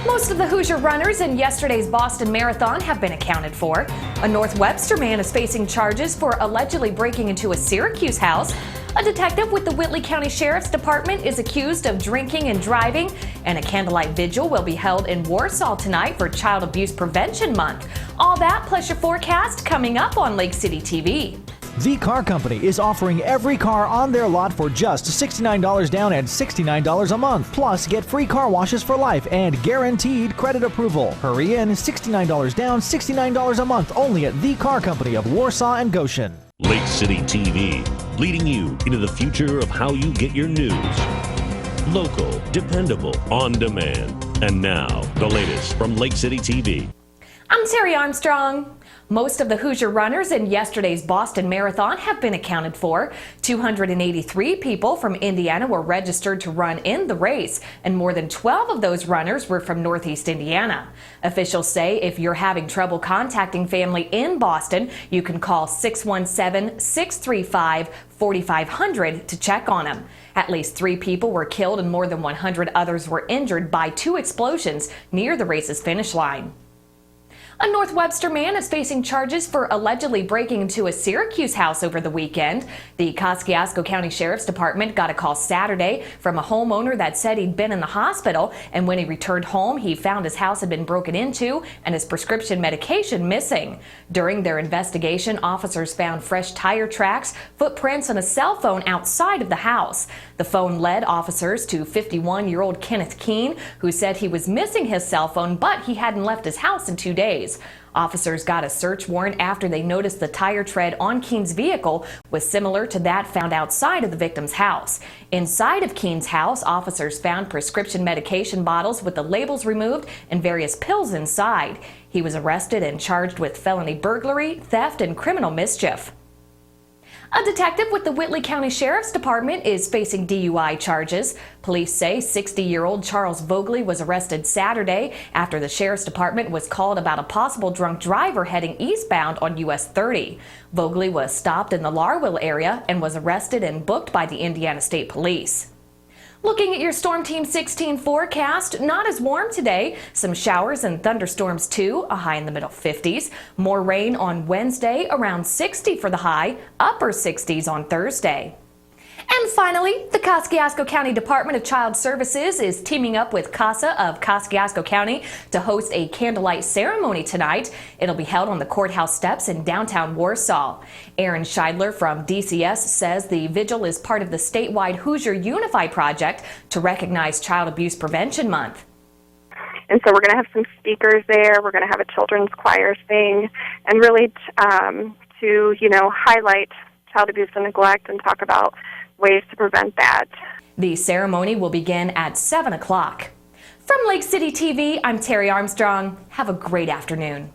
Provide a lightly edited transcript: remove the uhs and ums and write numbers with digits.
Most of the Hoosier runners in yesterday's Boston Marathon have been accounted for. A North Webster man is facing charges for allegedly breaking into a Syracuse house. A detective with the Whitley County Sheriff's Department is accused of drinking and driving. And a candlelight vigil will be held in Warsaw tonight for Child Abuse Prevention Month. All that plus your forecast coming up on Lake City TV. The Car Company is offering every car on their lot for just $69 down and $69 a month. Plus, get free car washes for life and guaranteed credit approval. Hurry in, $69 down, $69 a month only at The Car Company of Warsaw and Goshen. Lake City TV, leading you into the future of how you get your news. Local, dependable, on demand. And now, the latest from Lake City TV. I'm Terry Armstrong. Most of the Hoosier runners in yesterday's Boston Marathon have been accounted for. 283 people from Indiana were registered to run in the race, and more than 12 of those runners were from Northeast Indiana. Officials say if you're having trouble contacting family in Boston, you can call 617-635-4500 to check on them. At least 3 people were killed and more than 100 others were injured by 2 explosions near the race's finish line. A North Webster man is facing charges for allegedly breaking into a Syracuse house over the weekend. The Kosciuszko County Sheriff's Department got a call Saturday from a homeowner that said he'd been in the hospital, and when he returned home, he found his house had been broken into and his prescription medication missing. During their investigation, officers found fresh tire tracks, footprints, and a cell phone outside of the house. The phone led officers to 51-year-old Kenneth Keene, who said he was missing his cell phone, but he hadn't left his house in 2 days. Officers got a search warrant after they noticed the tire tread on Keene's vehicle was similar to that found outside of the victim's house. Inside of Keene's house, officers found prescription medication bottles with the labels removed and various pills inside. He was arrested and charged with felony burglary, theft, and criminal mischief. A detective with the Whitley County Sheriff's Department is facing DUI charges. Police say 60-year-old Charles Vogley was arrested Saturday after the Sheriff's Department was called about a possible drunk driver heading eastbound on US 30. Vogley was stopped in the Larville area and was arrested and booked by the Indiana State Police. Looking at your Storm Team 16 forecast, not as warm today. Some showers and thunderstorms too, a high in the middle 50s. More rain on Wednesday, around 60 for the high, upper 60s on Thursday. And finally, the Kosciuszko County Department of Child Services is teaming up with CASA of Kosciuszko County to host a candlelight ceremony tonight. It'll be held on the courthouse steps in downtown Warsaw. Aaron Scheidler from DCS says the vigil is part of the statewide Hoosier Unify project to recognize Child Abuse Prevention Month. And so we're going to have some speakers there. We're going to have a children's choir sing, and really to highlight child abuse and neglect and talk about ways to prevent that. The ceremony will begin at 7 o'clock. From Lake City TV, I'm Terry Armstrong. Have a great afternoon.